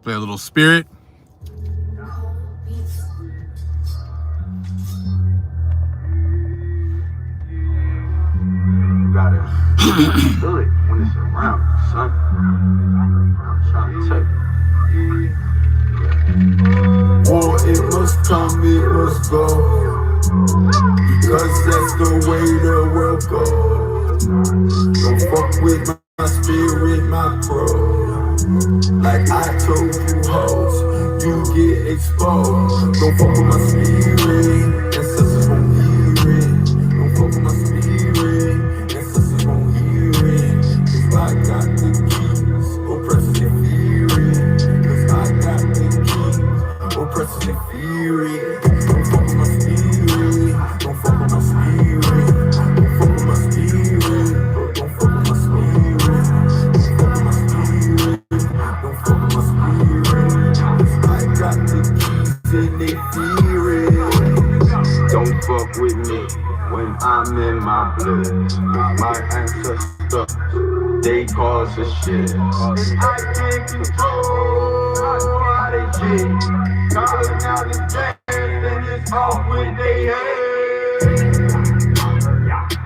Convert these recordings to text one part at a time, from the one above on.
Play a little Spirit. You gotta feel it when it's around, son. I'm trying to tell you. War, it must come, it must go. Because that's the way the world goes. Don't fuck with my spirit, my crow. Like I told you hoes, you get exposed. Don't fuck with my spirit, ancestors won't hear it. Don't fuck with my spirit, ancestors won't hear it. Cause I got the keys, oppressors and fear it. Cause I got the keys, oppressors and fear it. Don't fuck with my spirit, don't fuck with my spirit. Don't fuck with my spirit, don't fuck with my spirit. Don't fuck with my spirit, don't fuck with my spirit. Cause I got the keys and they fear it. Don't fuck with me when I'm in my blood. My ancestors, they cause the shit. And I can't control how they get. Calling out the dance and it's off with they head.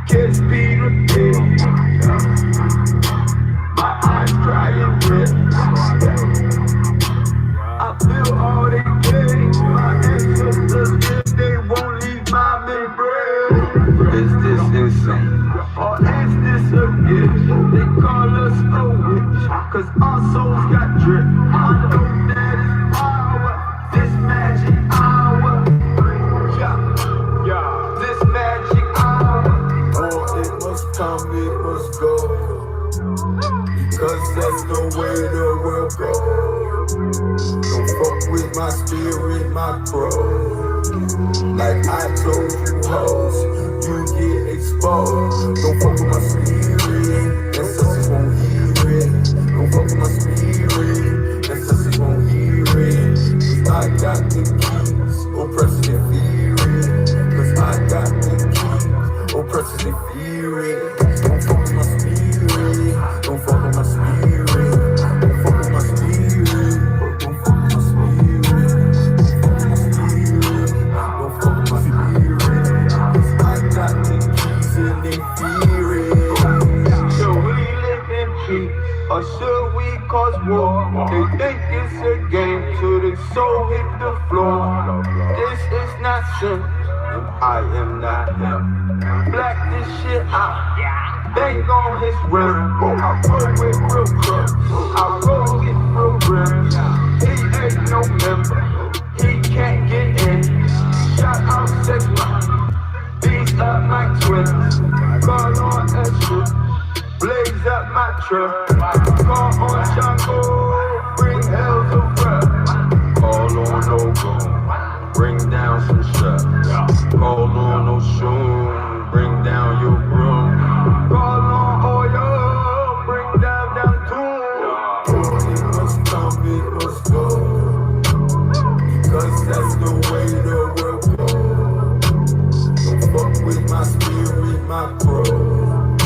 Kiss be repeated. My eyes dry and red. I feel all they gain. My ancestors, if they won't leave my membrane. Is this insane? Or is this a gift? They call us a witch, cause our souls got drip. I know that is power, this magic hour. Yeah, this magic hour. Oh, it must come, it must go. Because that's the way the world goes. Don't fuck with my spirit, my crow. Like I told you hoes, you get exposed. Don't fuck with my spirit, ancestors won't hear it. Don't fuck with my spirit, ancestors won't hear it. Cause I got the keys, oppressors and fear it. Cause I got the keys, oppressors and fear it. Don't fuck with my spirit, don't fuck with my spirit. Don't fuck with my spirit, don't fuck with my spirit. Don't fuck with my spirit, don't fuck with my spirit. Cause I got the keys and they fear it. Should we live in peace or should we cause war? They think it's a game till the soul hit the floor. This is not sin, and I am not him. Black this shit out, bang on his rim. I roll with real crooks, I roll with real rims. He ain't no member, he can't get in. Shout out Sigma, beat up my twins. Call on Esther, blaze up my truck. Call on Jungle, bring hell to rep. Call on Ogo, bring down some shots. Call on Oshun, bring down your broom. Call on Oyo, bring down too. It must come, it must go. Because that's the way the world goes. Don't fuck with my spirit, my crow.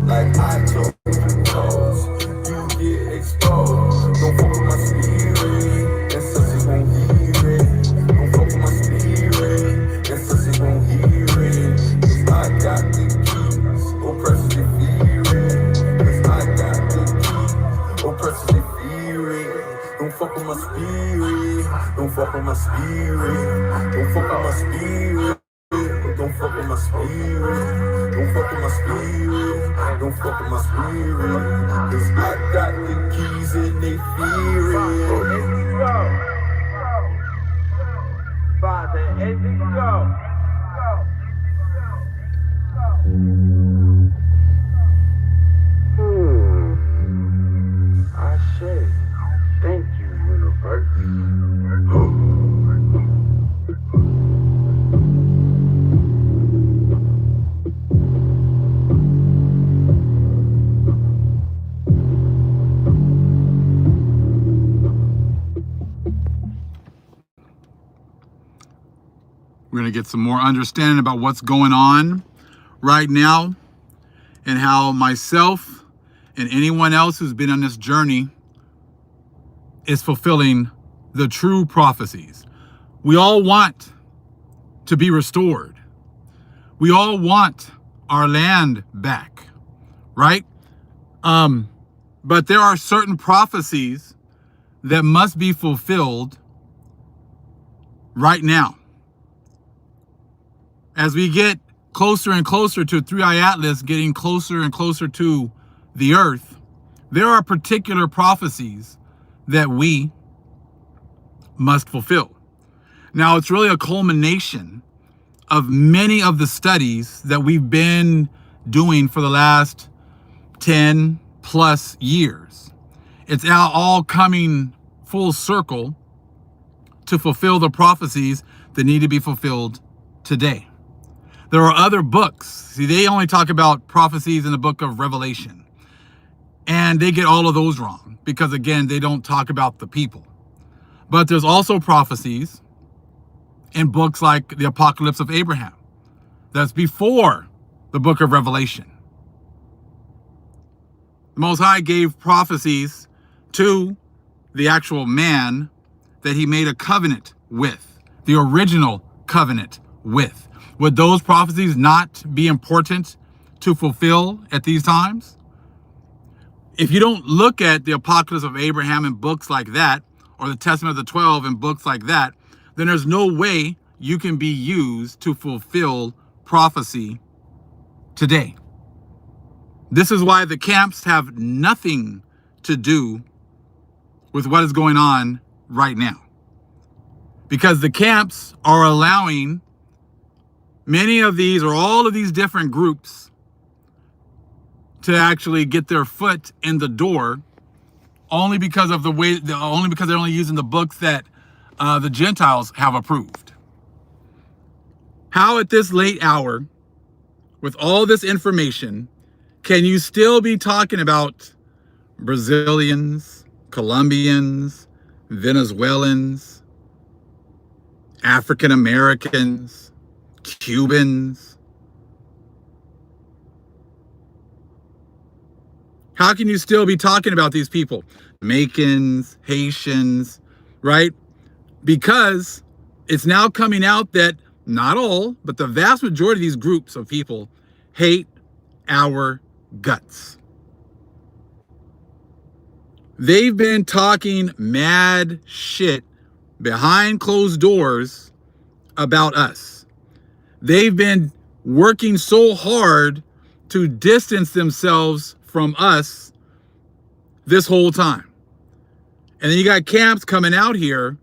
Like I told you hoes, you get exposed. Don't fuck with my spirit, ancestors won't hear it. Don't fuck with my spirit, ancestors won't hear it. Cause I got the keys, oppressors and fear it. Cause I got the keys, oppressors and fear it. Don't fuck with my spirit, don't fuck with my spirit. Don't fuck with my spirit, don't fuck with my spirit. Don't fuck with my spirit, don't fuck with my spirit. Cause I got the keys and they fear it. Father, as we go. I say, thank you, universe. We're going to get some more understanding about what's going on right now and how myself and anyone else who's been on this journey is fulfilling the true prophecies. We all want to be restored. We all want our land back, right? But there are certain prophecies that must be fulfilled right now. As we get closer and closer to 3i Atlas, getting closer and closer to the earth, there are particular prophecies that we must fulfill. Now, it's really a culmination of many of the studies that we've been doing for the last 10 plus years. It's now all coming full circle to fulfill the prophecies that need to be fulfilled today. There are other books. See, they only talk about prophecies in the book of Revelation. And they get all of those wrong because, again, they don't talk about the people. But there's also prophecies in books like the Apocalypse of Abraham. That's before the book of Revelation. The Most High gave prophecies to the actual man that he made a covenant with, the original covenant with. Would those prophecies not be important to fulfill at these times? If you don't look at the Apocalypse of Abraham in books like that, or the Testament of the 12 in books like that, then there's no way you can be used to fulfill prophecy today. This is why the camps have nothing to do with what is going on right now. Because the camps are allowing many of these or all of these different groups to actually get their foot in the door only because of only because they're only using the books that the Gentiles have approved. How at this late hour, with all this information, can you still be talking about Brazilians, Colombians, Venezuelans, African Americans, Cubans? How can you still be talking about these people? Jamaicans, Haitians, right? Because it's now coming out that not all, but the vast majority of these groups of people hate our guts. They've been talking mad shit behind closed doors about us. They've been working so hard to distance themselves from us this whole time. And then you got camps coming out here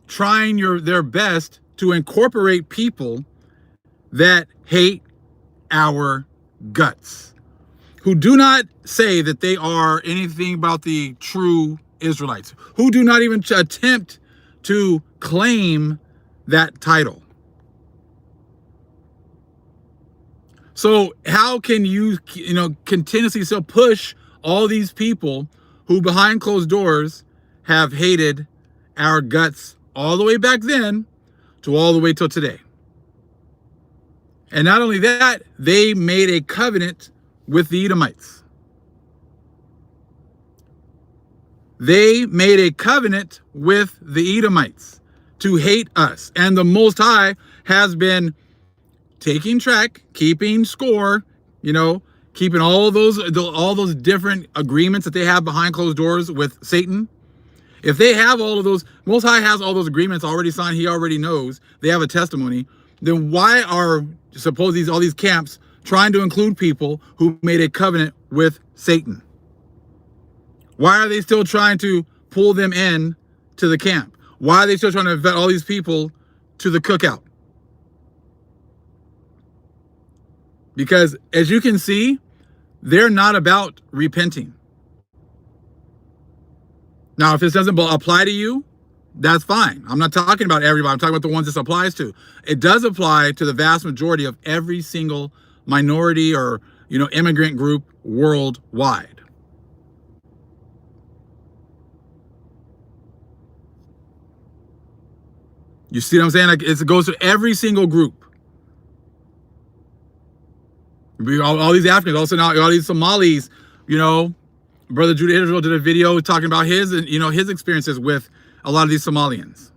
trying their best to incorporate people that hate our guts, who do not say that they are anything about the true Israelites, who do not even attempt to claim that title. So how can you continuously still push all these people who behind closed doors have hated our guts all the way back then to all the way till today? And not only that, they made a covenant with the Edomites. They made a covenant with the Edomites to hate us. And the Most High has been taking track, keeping score, keeping all those different agreements that they have behind closed doors with Satan. If they have all of those, Most High has all those agreements already signed, he already knows, they have a testimony, then why are all these camps trying to include people who made a covenant with Satan? Why are they still trying to pull them in to the camp? Why are they still trying to vet all these people to the cookout? Because as you can see, they're not about repenting. Now, if this doesn't apply to you, that's fine. I'm not talking about everybody. I'm talking about the ones this applies to. It does apply to the vast majority of every single minority or, immigrant group worldwide. You see what I'm saying? Like, it goes to every single group. All these Africans, also now all these Somalis, Brother Judah Israel did a video talking about his, his experiences with a lot of these Somalians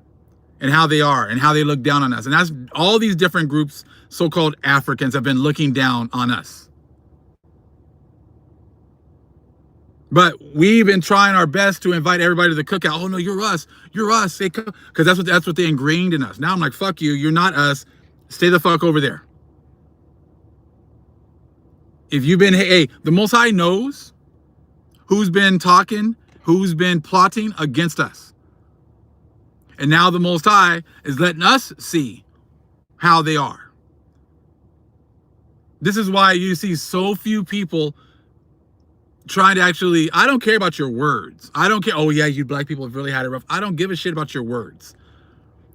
and how they are and how they look down on us. And that's all these different groups, so-called Africans, have been looking down on us. But we've been trying our best to invite everybody to the cookout. Oh no, you're us, because that's what they ingrained in us. Now I'm like, fuck you, you're not us. Stay the fuck over there. If you've been, hey, the Most High knows who's been talking, who's been plotting against us. And now the Most High is letting us see how they are. This is why you see so few people trying to actually, I don't care about your words. I don't care, oh yeah, you black people have really had it rough. I don't give a shit about your words.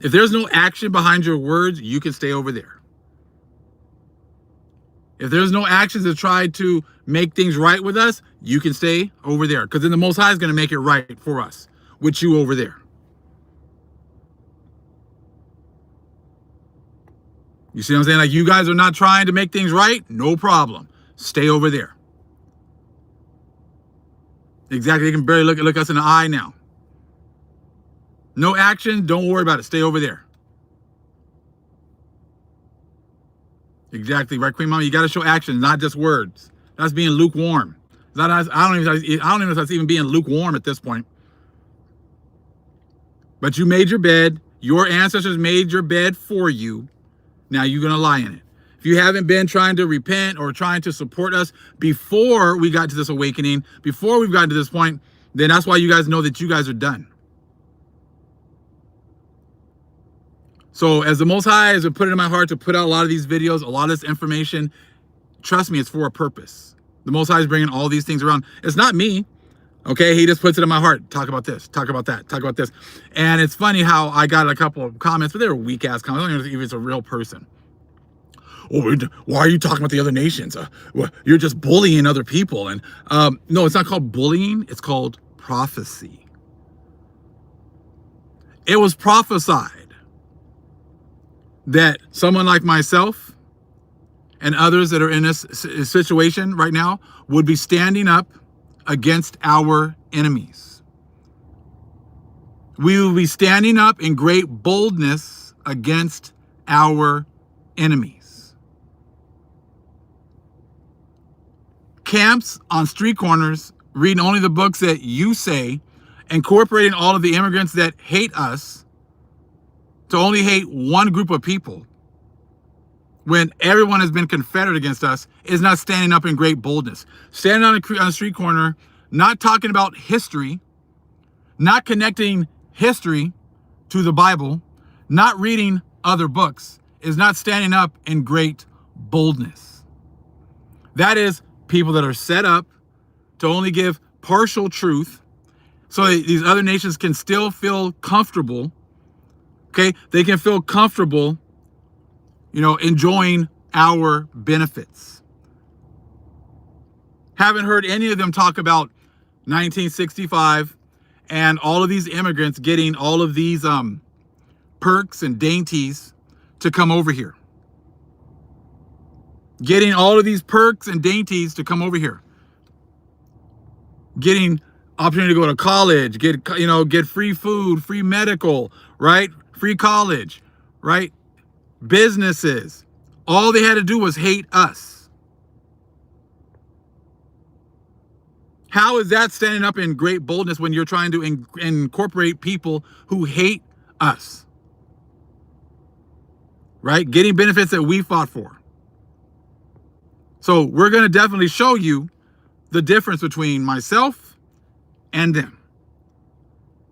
If there's no action behind your words, you can stay over there. If there's no actions to try to make things right with us, you can stay over there. Because then the Most High is going to make it right for us with you over there. You see what I'm saying? Like, you guys are not trying to make things right? No problem. Stay over there. Exactly. They can barely look us in the eye now. No action. Don't worry about it. Stay over there. Exactly. Right, Queen Mama? You got to show action, not just words. That's being lukewarm. I don't even know if that's even being lukewarm at this point. But you made your bed. Your ancestors made your bed for you. Now you're going to lie in it. If you haven't been trying to repent or trying to support us before we got to this awakening, before we've gotten to this point, then that's why you guys know that you guys are done. So as the Most High has been put it in my heart to put out a lot of these videos, a lot of this information, trust me, it's for a purpose. The Most High is bringing all these things around. It's not me. Okay, he just puts it in my heart. Talk about this, talk about that, talk about this. And it's funny how I got a couple of comments, but they were weak ass comments. I don't even know if it's a real person. Oh, why are you talking about the other nations? You're just bullying other people. And no, it's not called bullying. It's called prophecy. It was prophesied that someone like myself and others that are in this situation right now would be standing up against our enemies. We will be standing up in great boldness against our enemies. Camps on street corners, reading only the books that you say, incorporating all of the immigrants that hate us to only hate one group of people when everyone has been confederate against us, is not standing up in great boldness. Standing on a street corner, not talking about history, not connecting history to the Bible, not reading other books, is not standing up in great boldness. That is people that are set up to only give partial truth so these other nations can still feel comfortable. Okay, they can feel comfortable, enjoying our benefits. Haven't heard any of them talk about 1965 and all of these immigrants getting all of these perks and dainties to come over here. Getting all of these perks and dainties to come over here. Getting opportunity to go to college, get free food, free medical, right? Free college, right? Businesses. All they had to do was hate us. How is that standing up in great boldness when you're trying to incorporate people who hate us? Right? Getting benefits that we fought for. So we're going to definitely show you the difference between myself and them.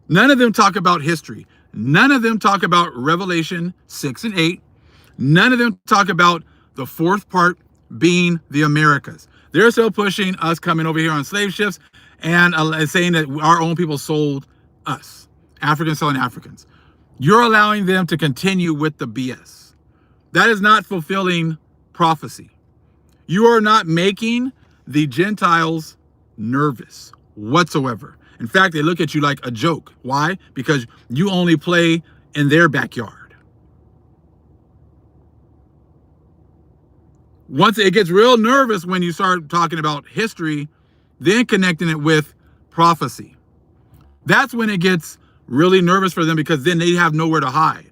None of them talk about history. None of them talk about Revelation 6 and 8. None of them talk about the fourth part being the Americas. They're still pushing us coming over here on slave ships and saying that our own people sold us. Africans selling Africans. You're allowing them to continue with the BS. That is not fulfilling prophecy. You are not making the Gentiles nervous whatsoever. In fact, they look at you like a joke. Why? Because you only play in their backyard. Once it gets real nervous when you start talking about history then connecting it with prophecy. That's when it gets really nervous for them, because then they have nowhere to hide.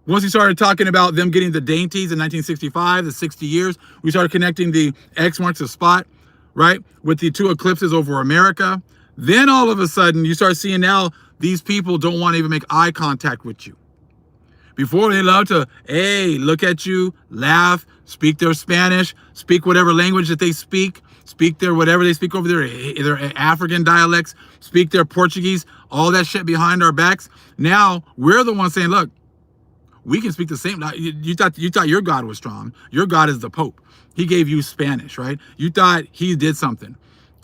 Once we started talking about them getting the dainties in 1965, the 60 years, we started connecting the X marks the spot, right, with the 2 eclipses over America. Then all of a sudden, you start seeing now these people don't want to even make eye contact with you. Before, they love to, hey, look at you, laugh, speak their Spanish, speak whatever language that they speak their whatever they speak over there, their African dialects, speak their Portuguese, all that shit behind our backs. Now we're the ones saying, look, we can speak the same. You thought your God was strong. Your God is the Pope. He gave you Spanish, right? You thought he did something.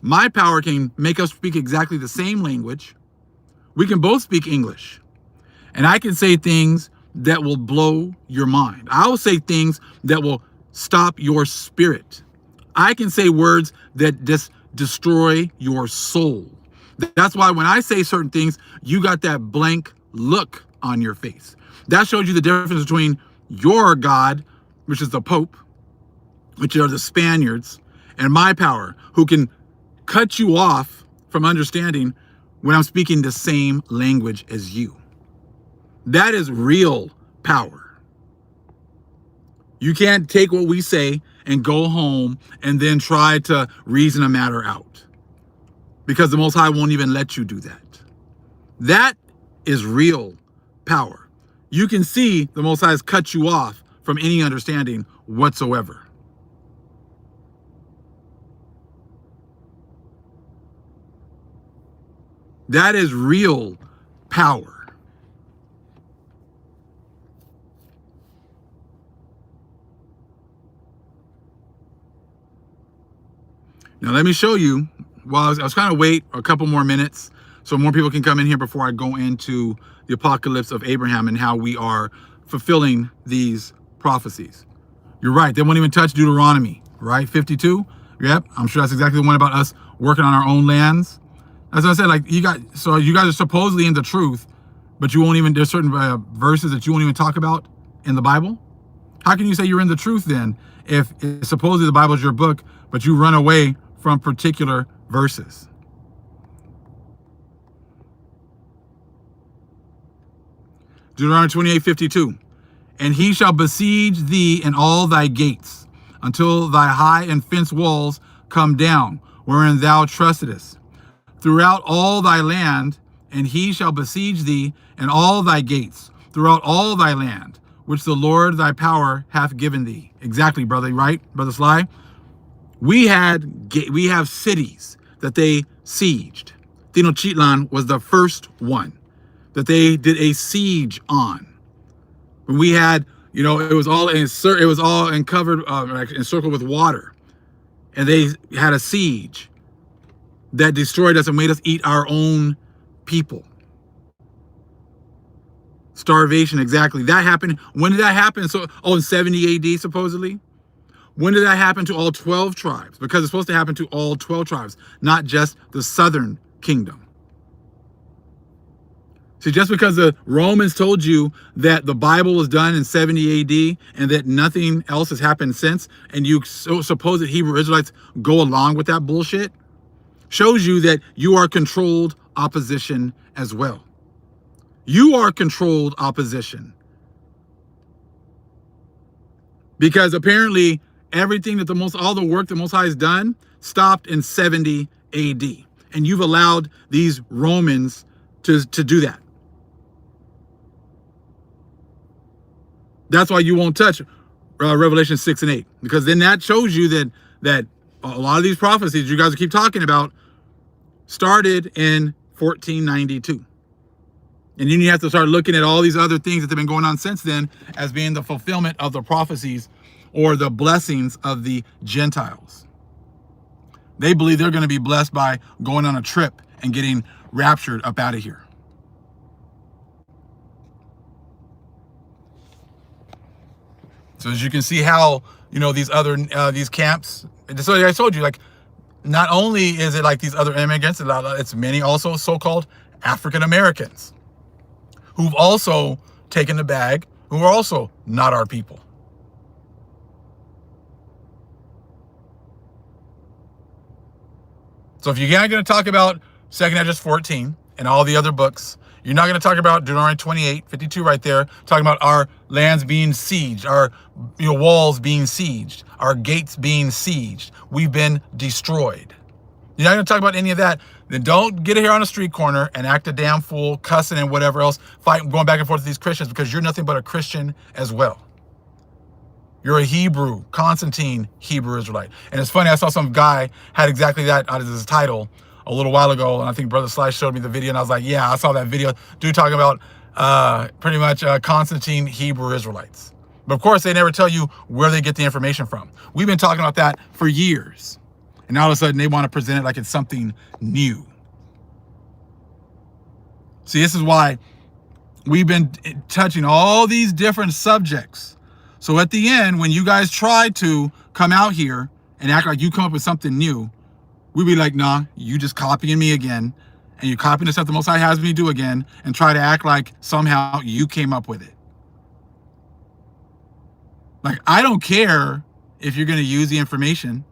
My power can make us speak exactly the same language. We can both speak English. And I can say things that will blow your mind. I will say things that will stop your spirit. I can say words that just destroy your soul. That's why when I say certain things, you got that blank look on your face. That shows you the difference between your God, which is the Pope, which are the Spaniards, and my power, who can cut you off from understanding when I'm speaking the same language as you. That is real power. You can't take what we say and go home and then try to reason a matter out, because the Most High won't even let you do that. That is real power. You can see the Most High has cut you off from any understanding whatsoever. That is real power. Now let me show you, while I was trying to wait a couple more minutes so more people can come in here before I go into the apocalypse of Abraham and how we are fulfilling these prophecies. You're right, they won't even touch Deuteronomy, right? 52, yep, I'm sure that's exactly the one about us working on our own lands. As I said, like you guys are supposedly in the truth, but you won't even, there's certain verses that you won't even talk about in the Bible. How can you say you're in the truth then if supposedly the Bible is your book, but you run away from particular verses? Deuteronomy 28:52. And he shall besiege thee in all thy gates, until thy high and fenced walls come down, wherein thou trustedest, throughout all thy land. And he shall besiege thee in all thy gates, throughout all thy land, which the Lord thy power hath given thee. Exactly, brother, right? Brother Sly? We have cities that they sieged. Tenochtitlan was the first one that they did a siege on. When we had, it was all encircled with water, and they had a siege that destroyed us and made us eat our own people. Starvation, exactly. That happened. When did that happen? In 70 AD, supposedly. When did that happen to all 12 tribes? Because it's supposed to happen to all 12 tribes, not just the southern kingdom. See, just because the Romans told you that the Bible was done in 70 AD and that nothing else has happened since, and you suppose that Hebrew Israelites go along with that bullshit, shows you that you are controlled opposition as well. You are controlled opposition. Because apparently everything that all the work the Most High has done stopped in 70 AD. And you've allowed these Romans to do that. That's why you won't touch Revelation 6 and 8. Because then that shows you that a lot of these prophecies you guys keep talking about started in 1492. And then you have to start looking at all these other things that have been going on since then as being the fulfillment of the prophecies or the blessings of the Gentiles. They believe they're going to be blessed by going on a trip and getting raptured up out of here. So as you can see how, these camps, so I told you, like, not only is it like these other immigrants, it's many also so-called African Americans who've also taken the bag, who are also not our people. So if you're not going to talk about 2nd Esdras 14 and all the other books, you're not going to talk about Deuteronomy 28:52 right there, talking about our lands being sieged, our walls being sieged, our gates being sieged. We've been destroyed. You're not going to talk about any of that. Then don't get here on a street corner and act a damn fool, cussing and whatever else, fighting, going back and forth with these Christians, because you're nothing but a Christian as well. You're a Hebrew, Constantine Hebrew Israelite. And it's funny, I saw some guy had exactly that as his title a little while ago, and I think Brother Slice showed me the video, and I was like, yeah, I saw that video. Dude talking about pretty much Constantine Hebrew Israelites. But of course, they never tell you where they get the information from. We've been talking about that for years. And all of a sudden, they want to present it like it's something new. See, this is why we've been touching all these different subjects. So at the end, when you guys try to come out here and act like you come up with something new, we'd be like, nah, you just copying me again. And you're copying the stuff the Most High has me do again, and try to act like somehow you came up with it. Like, I don't care if you're going to use the information,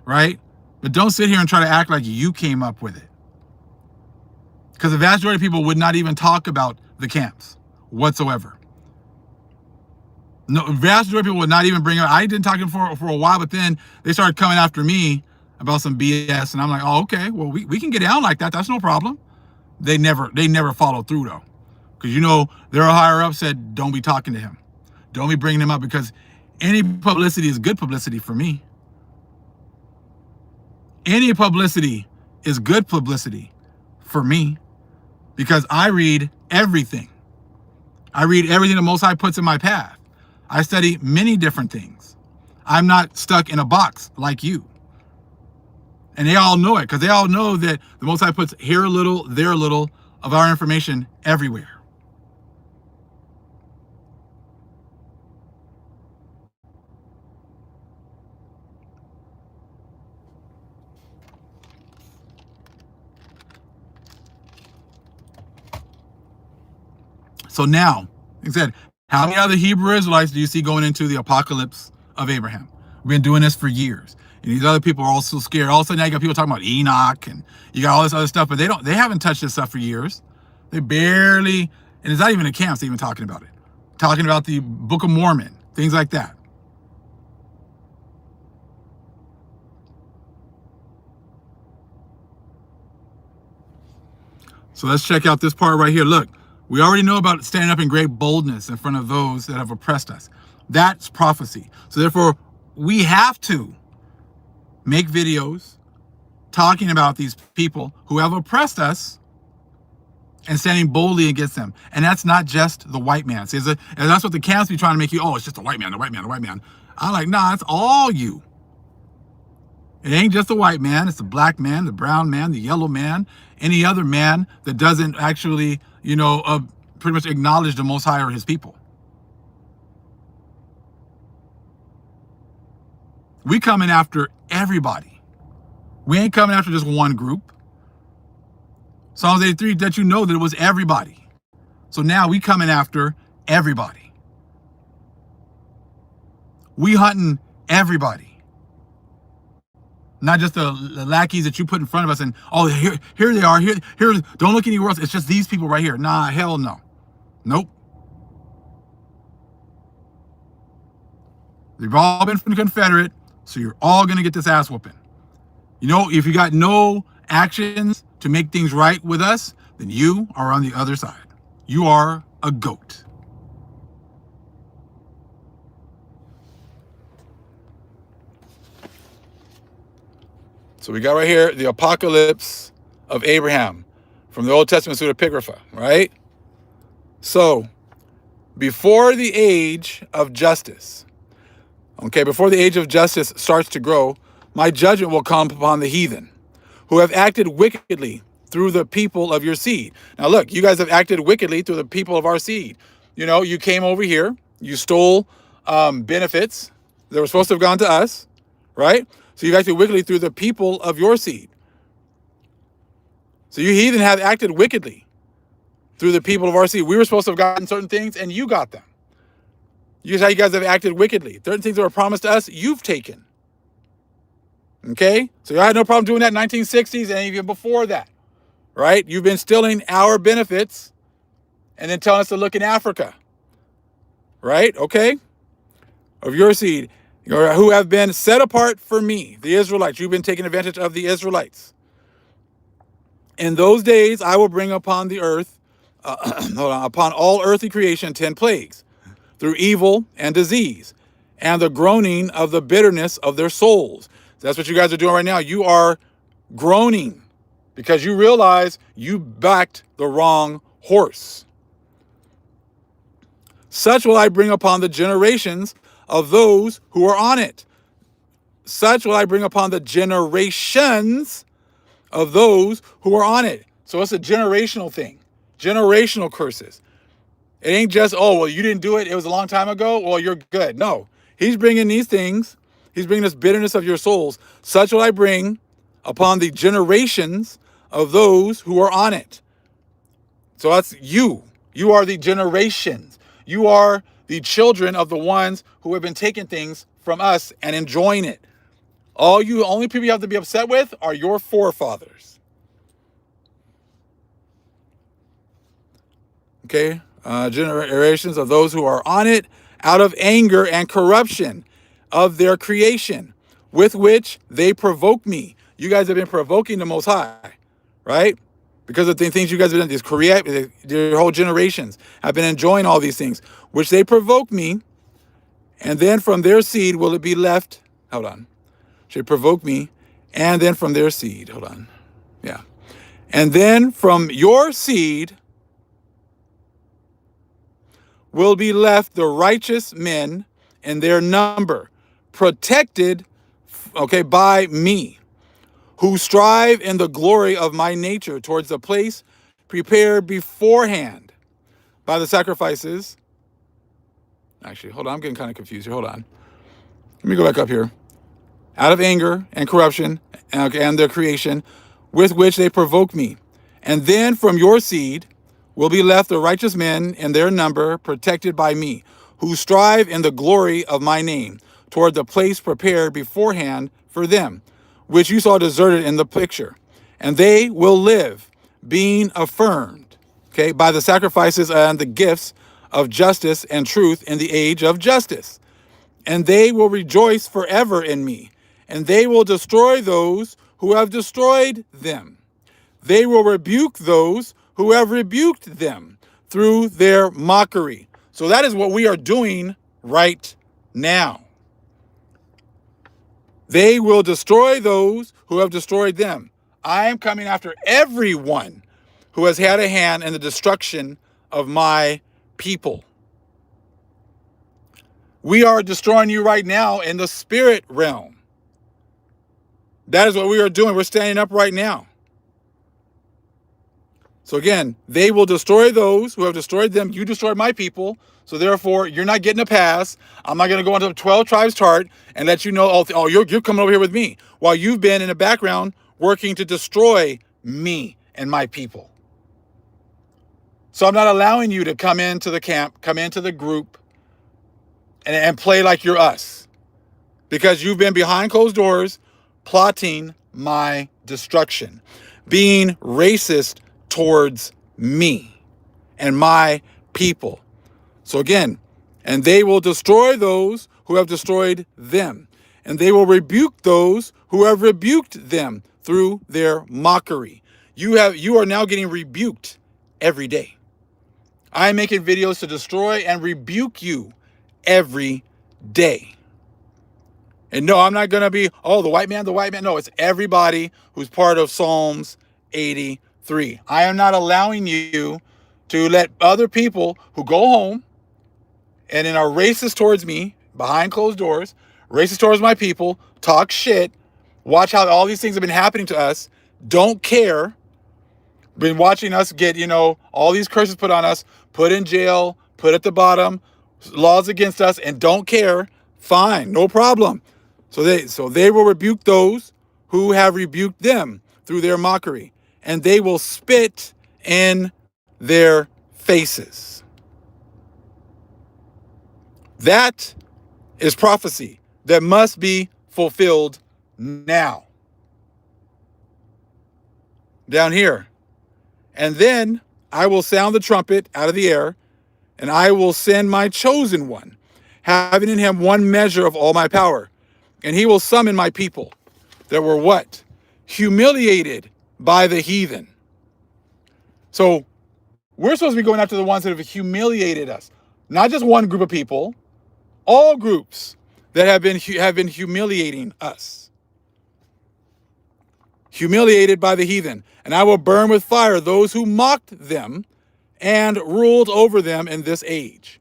right? But don't sit here and try to act like you came up with it. Because the vast majority of people would not even talk about the camps whatsoever. No, vast majority of people would not even bring it up. I didn't talk to them for a while, but then they started coming after me about some BS. And I'm like, oh, okay, well, we can get down like that. That's no problem. They never followed through, though. Because, their higher up said, don't be talking to him. Don't be bringing him up, because any publicity is good publicity for me. Any publicity is good publicity for me, because I read everything. I read everything the Most High puts in my path. I study many different things. I'm not stuck in a box like you. And they all know it, because they all know that the Most High puts here a little, there a little of our information everywhere. So now, like I said, how many other Hebrew Israelites do you see going into the apocalypse of Abraham? We've been doing this for years. And these other people are also scared. All of a sudden, now you got people talking about Enoch, and you got all this other stuff, but they haven't touched this stuff for years. They barely, and it's not even the camps even talking about it. Talking about the Book of Mormon, things like that. So let's check out this part right here. Look. We already know about standing up in great boldness in front of those that have oppressed us. That's prophecy. So therefore, we have to make videos talking about these people who have oppressed us and standing boldly against them. And that's not just the white man. See, and that's what the camps be trying to make you, oh, it's just the white man, the white man, the white man. I'm like, nah, it's all you. It ain't just the white man. It's the black man, the brown man, the yellow man, any other man that doesn't actually, pretty much acknowledge the Most High or his people. We coming after everybody. We ain't coming after just one group. Psalms 83 that that it was everybody. So now we coming after everybody. We hunting everybody. Not just the lackeys that you put in front of us and, oh, here they are. Here, don't look anywhere else. It's just these people right here. Nah, hell no. Nope. They've all been from the Confederate, so you're all going to get this ass whooping. If you got no actions to make things right with us, then you are on the other side. You are a goat. So we got right here the apocalypse of Abraham from the Old Testament pseudepigrapha, right? So before the age of justice, before the age of justice starts to grow, my judgment will come upon the heathen who have acted wickedly through the people of your seed. Now look, you guys have acted wickedly through the people of our seed. You came over here, you stole benefits that were supposed to have gone to us, right? So you've acted wickedly through the people of your seed. So you heathen have acted wickedly through the people of our seed. We were supposed to have gotten certain things, and you got them. Here's how you guys have acted wickedly. Certain things that were promised to us, you've taken. Okay? So you had no problem doing that in 1960s and even before that, right? You've been stealing our benefits and then telling us to look in Africa, right? Okay? Of your seed, who have been set apart for me, the Israelites. You've been taking advantage of the Israelites. In those days, I will bring upon the earth, upon all earthly creation, 10 plagues, through evil and disease, and the groaning of the bitterness of their souls. That's what you guys are doing right now. You are groaning because you realize you backed the wrong horse. Such will I bring upon the generations of those who are on it. Such will I bring upon the generations of those who are on it. So it's a generational thing, generational curses. It ain't just, oh, well, you didn't do it. It was a long time ago. Well, you're good. No, he's bringing these things. He's bringing this bitterness of your souls. Such will I bring upon the generations of those who are on it. So that's you. You are the generations. You are the children of the ones who have been taking things from us and enjoying it. Only people you have to be upset with are your forefathers. Okay? Generations of those who are on it out of anger and corruption of their creation, with which they provoke me. You guys have been provoking the Most High, right? Because of the things you guys have done, your whole generations have been enjoying all these things, which they provoke me, and then from their seed will it be left. Hold on. Should provoke me, and then from their seed. Hold on. Yeah. And then from your seed will be left the righteous men in their number, protected, okay, by me, who strive in the glory of my nature towards the place prepared beforehand by the sacrifices. Actually, hold on, I'm getting kind of confused here. Hold on. Let me go back up here. Out of anger and corruption and their creation, with which they provoke me. And then from your seed will be left the righteous men in their number, protected by me, who strive in the glory of my name, toward the place prepared beforehand for them, which you saw deserted in the picture. And they will live, being affirmed, okay, by the sacrifices and the gifts of justice and truth in the age of justice. And they will rejoice forever in me, and they will destroy those who have destroyed them. They will rebuke those who have rebuked them through their mockery. So that is what we are doing right now. They will destroy those who have destroyed them. I am coming after everyone who has had a hand in the destruction of my people. We are destroying you right now in the spirit realm. That is what we are doing. We're standing up right now. So again, they will destroy those who have destroyed them. You destroyed my people. So therefore, you're not getting a pass. I'm not going to go into the 12 tribes chart and let you know, oh, you're coming over here with me, while you've been in the background working to destroy me and my people. So I'm not allowing you to come into the camp, come into the group, and play like you're us. Because you've been behind closed doors plotting my destruction, being racist towards me and my people. So again, and they will destroy those who have destroyed them, and they will rebuke those who have rebuked them through their mockery. You are now getting rebuked every day. I'm making videos to destroy and rebuke you every day. And no, I'm not going to be, the white man. No, it's everybody who's part of Psalms 83. I am not allowing you to let other people who go home and are racist towards me, behind closed doors, racist towards my people, talk shit, watch how all these things have been happening to us, don't care, been watching us get, all these curses put on us, put in jail, put at the bottom, laws against us, and don't care. Fine, no problem. So they will rebuke those who have rebuked them through their mockery, and they will spit in their faces. That is prophecy that must be fulfilled now. Down here. And then I will sound the trumpet out of the air, and I will send my chosen one, having in him one measure of all my power. And he will summon my people that were what? Humiliated by the heathen. So we're supposed to be going after the ones that have humiliated us. Not just one group of people, all groups that have been humiliating us. Humiliated by the heathen. And I will burn with fire those who mocked them and ruled over them in this age.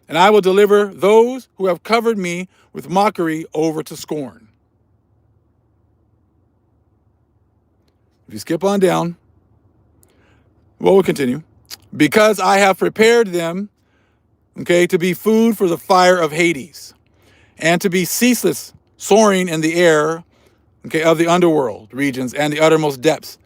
And I will deliver those who have covered me with mockery over to scorn. If you skip on down, well, we'll continue. Because I have prepared them, okay, to be food for the fire of Hades, and to be ceaseless soaring in the air, okay, of the underworld regions and the uttermost depths,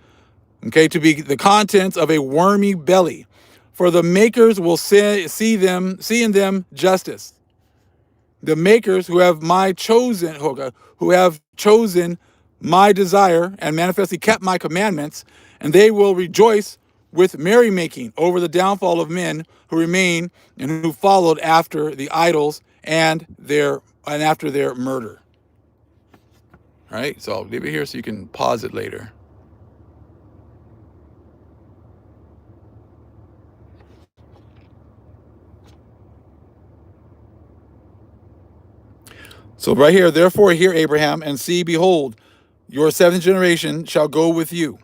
okay, to be the contents of a wormy belly. For the makers will see in them justice. The makers who have chosen my desire and manifestly kept my commandments, and they will rejoice with merrymaking over the downfall of men who remain and who followed after the idols and after their murder. All right, so I'll leave it here so you can pause it later. So right here, therefore hear, Abraham, and see, behold, your seventh generation shall go with you,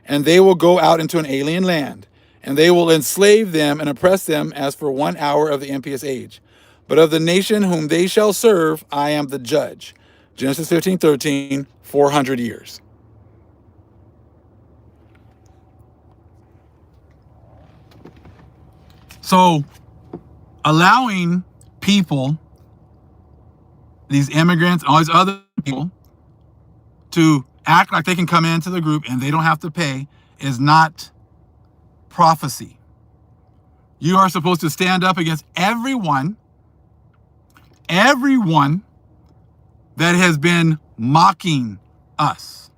and they will go out into an alien land, and they will enslave them and oppress them as for 1 hour of the impious age. But of the nation whom they shall serve, I am the judge. Genesis 15:13, 400 years. So allowing people, these immigrants, all these other people, to act like they can come into the group and they don't have to pay is not prophecy. You are supposed to stand up against everyone that has been mocking us.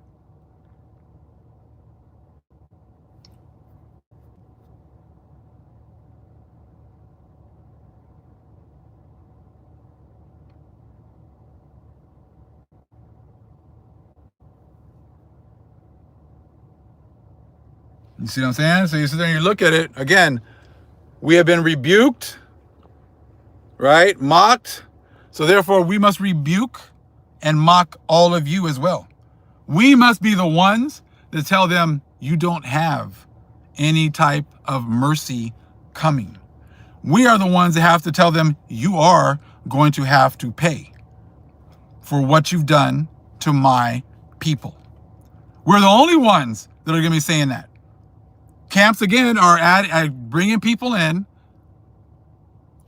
You see what I'm saying? So you sit there and you look at it. Again, we have been rebuked, right? Mocked. So therefore, we must rebuke and mock all of you as well. We must be the ones that tell them you don't have any type of mercy coming. We are the ones that have to tell them you are going to have to pay for what you've done to my people. We're the only ones that are going to be saying that. Camps, again, are bringing people in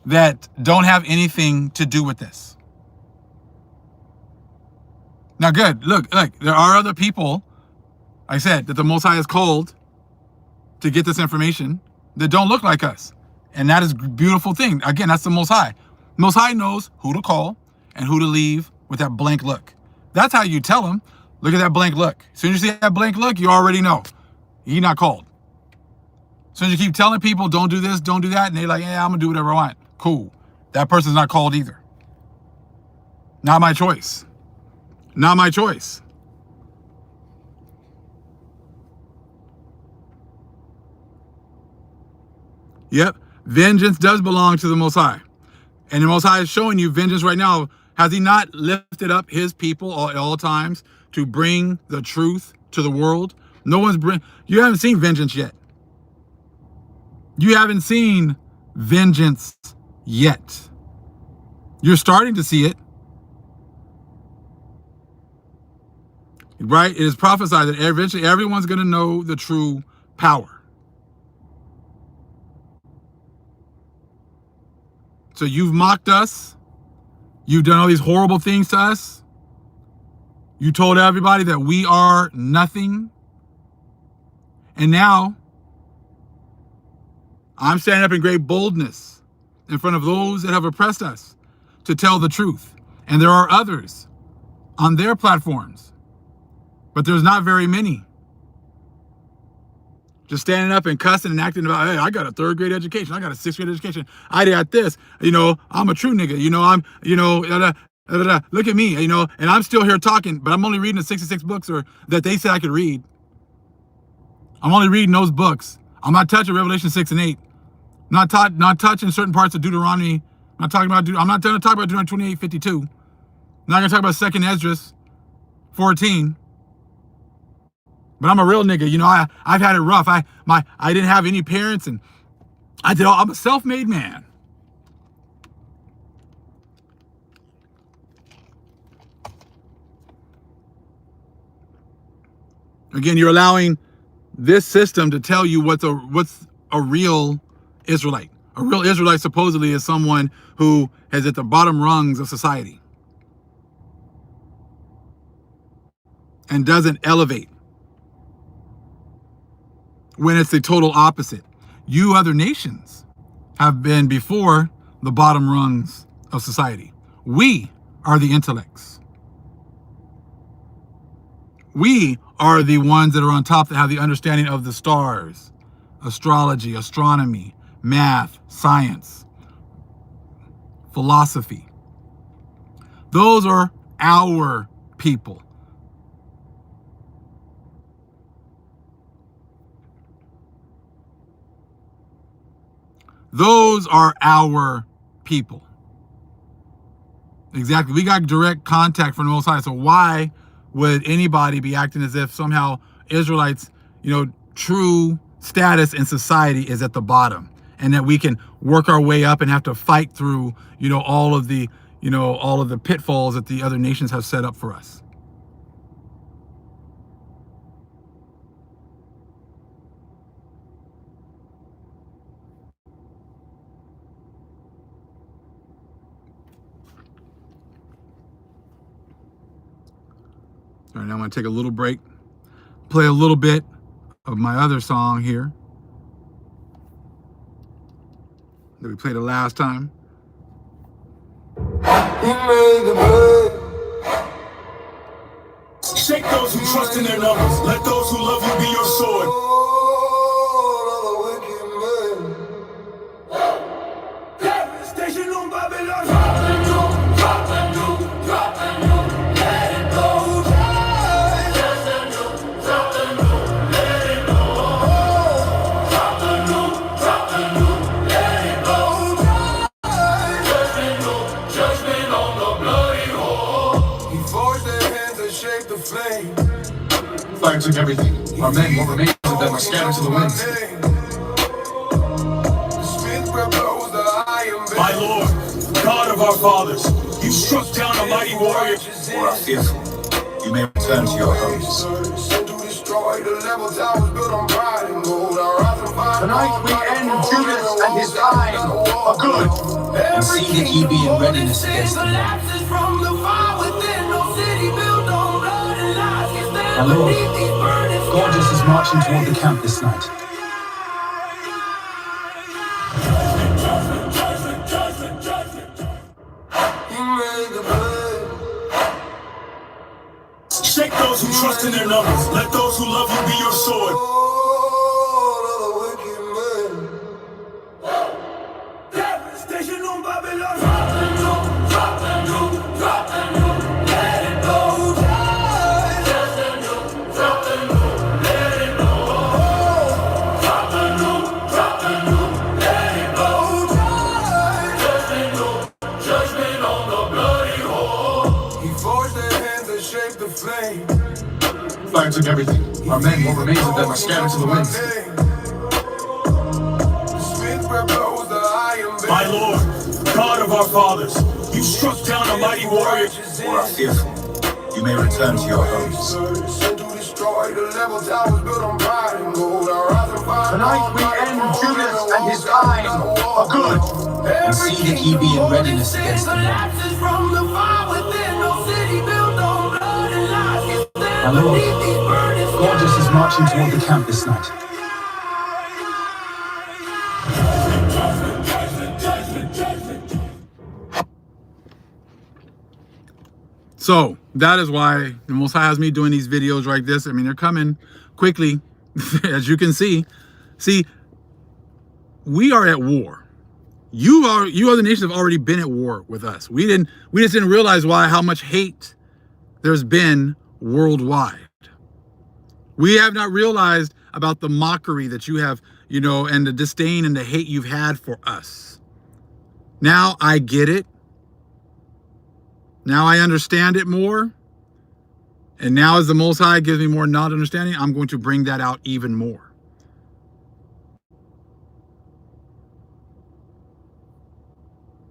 that don't have anything to do with this. Now, good. Look, there are other people, I said, that the Most High has called to get this information that don't look like us. And that is a beautiful thing. Again, that's the Most High. Most High knows who to call and who to leave with that blank look. That's how you tell him, look at that blank look. As soon as you see that blank look, you already know he's not called. As soon as you keep telling people, don't do this, don't do that, and they're like, yeah, I'm going to do whatever I want. Cool. That person's not called either. Not my choice. Not my choice. Yep. Vengeance does belong to the Most High. And the Most High is showing you vengeance right now. Has he not lifted up his people at all times to bring the truth to the world? You haven't seen vengeance yet. You haven't seen vengeance yet. You're starting to see it. Right? It is prophesied that eventually everyone's going to know the true power. So you've mocked us. You've done all these horrible things to us. You told everybody that we are nothing. And now I'm standing up in great boldness in front of those that have oppressed us to tell the truth. And there are others on their platforms But there's not very many. Just standing up and cussing and acting about, hey, I got a 3rd grade education. I got a 6th grade education. I got this. I'm a true nigga. Look at me, and I'm still here talking, but I'm only reading the 66 books that they said I could read. I'm only reading those books. I'm not touching Revelation 6 and 8. Not touching certain parts of Deuteronomy. I'm not going to talk about Deuteronomy 28:52. I'm not going to talk about 2nd Esdras 14. But I'm a real nigga. I've had it rough. I didn't have any parents, and I'm a self-made man. Again, you're allowing this system to tell you what's a real Israelite. A real Israelite supposedly is someone who is at the bottom rungs of society and doesn't elevate, when it's the total opposite. You other nations have been before the bottom rungs of society. We are the intellects. We are the ones that are on top, that have the understanding of the stars, astrology, astronomy, math, science, philosophy. Those are our people. Those are our people. Exactly. We got direct contact from the Most High. So why would anybody be acting as if somehow Israelites, true status in society is at the bottom, and that we can work our way up and have to fight through, all of the pitfalls that the other nations have set up for us? All right, now I'm going to take a little break, play a little bit of my other song here that we played the last time. He made the blood. Shake those who trust in their numbers. Let those who love you be your sword. Devastation on Babylon. Drop the new, drop the new, drop the new. Let it go. Just the new, drop the new. Let it go. Drop the new, drop the new. Let it go. Judgment on the bloody wall. He forged their hands and shaped the flame. Fire took everything. Our men, what remains of them, are scattered to the winds. My Lord, God of our fathers, you struck down a mighty warrior. Or are fearful, you may return to your homes. Tonight we end Judas and his time for good. And see that ye be in readiness against them. My Lord, gorgeous is marching toward the camp this night. Shake those who trust in their numbers. Let those who love you be your sword. Devastation on Babylon. Drop the new, drop the new, drop the new. Let it go. Just the new, drop the new. Let it go. Drop the new, drop the new. Let it go. Just the new, judgment on the bloody wall. He forged their hands and shaped the flame. Fire took everything. Our men, what remains of them, are scattered to the winds. My Lord, God of our fathers, you struck down a mighty warrior. Or are fearful, you may return to your homes. Tonight we end Judas and his time for good. And see that ye be in readiness against them. My Lord, gorgeous is marching toward the camp this night. So That is why the Most High has me doing these videos like this. I mean, they're coming quickly, as you can see. See, we are at war. You other nations have already been at war with us. We just didn't realize how much hate there's been worldwide. We have not realized about the mockery that you have, and the disdain and the hate you've had for us. Now I get it. Now I understand it more. And now as the Most High gives me more knowledge and understanding, I'm going to bring that out even more.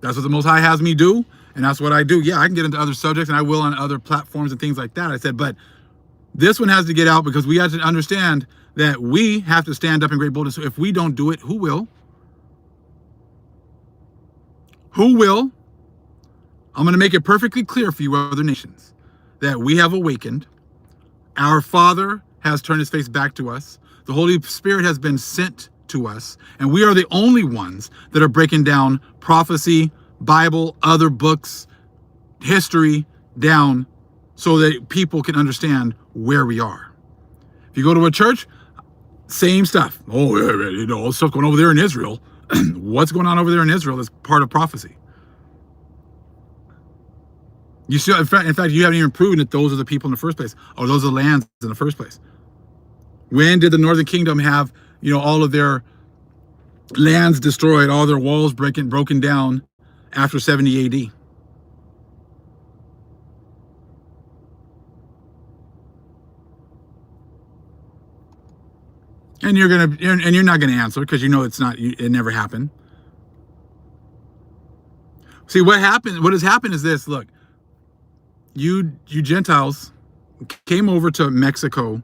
That's what the Most High has me do, and that's what I do. Yeah, I can get into other subjects, and I will on other platforms and things like that. I said, but this one has to get out because we have to understand that we have to stand up in great boldness. So if we don't do it, who will? Who will? I'm going to make it perfectly clear for you, other nations, that we have awakened. Our Father has turned his face back to us. The Holy Spirit has been sent to us, and we are the only ones that are breaking down prophecy, Bible, other books, history down so that people can understand where we are. If you go to a church, same stuff. Oh, yeah, all the stuff going over there in Israel. What's going on over there in Israel is part of prophecy. You still, in fact, you haven't even proven that those are the people in the first place, or those are the lands in the first place. When did the Northern Kingdom have, all of their lands destroyed, all their walls broken down after 70 AD? And you're not gonna answer because it never happened. See, what has happened is this. Look, you Gentiles came over to Mexico,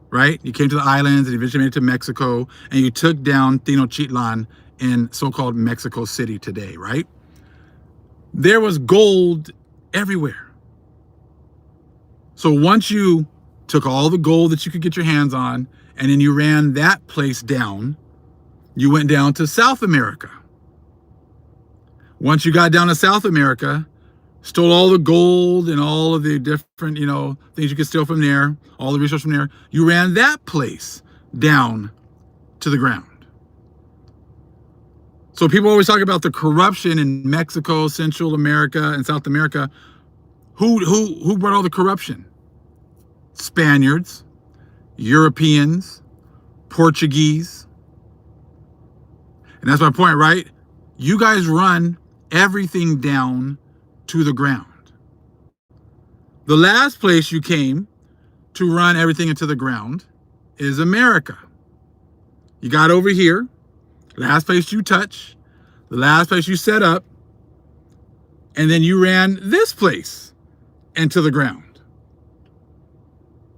right? You came to the islands and eventually made it to Mexico, and you took down Tenochtitlan in so-called Mexico City today, right? There was gold everywhere. So once you took all the gold that you could get your hands on, and then you ran that place down, you went down to South America. Once you got down to South America, stole all the gold and all of the different, things you could steal from there, all the resources from there. You ran that place down to the ground. So people always talk about the corruption in Mexico, Central America, and South America. Who brought all the corruption? Spaniards, Europeans, Portuguese. And that's my point, right? You guys run everything down to the ground. The last place you came to run everything into the ground is America. You got over here, last place you touch, the last place you set up, and then you ran this place into the ground.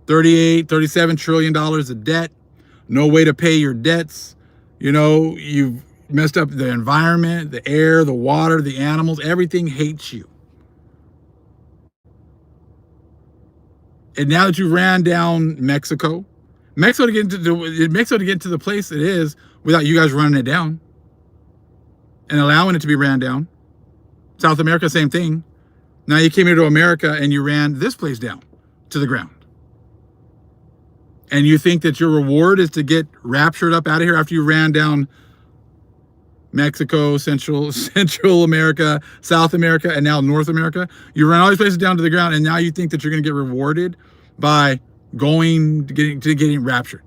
$37 trillion of debt, no way to pay your debts. You've messed up the environment, the air, the water, the animals, everything hates you. And now that you ran down Mexico to get to the place it is without you guys running it down and allowing it to be ran down. South America, same thing. Now you came here to America and you ran this place down to the ground. And you think that your reward is to get raptured up out of here after you ran down Mexico, Central America, South America, and now North America. You run all these places down to the ground, and now you think that you're going to get rewarded by getting raptured.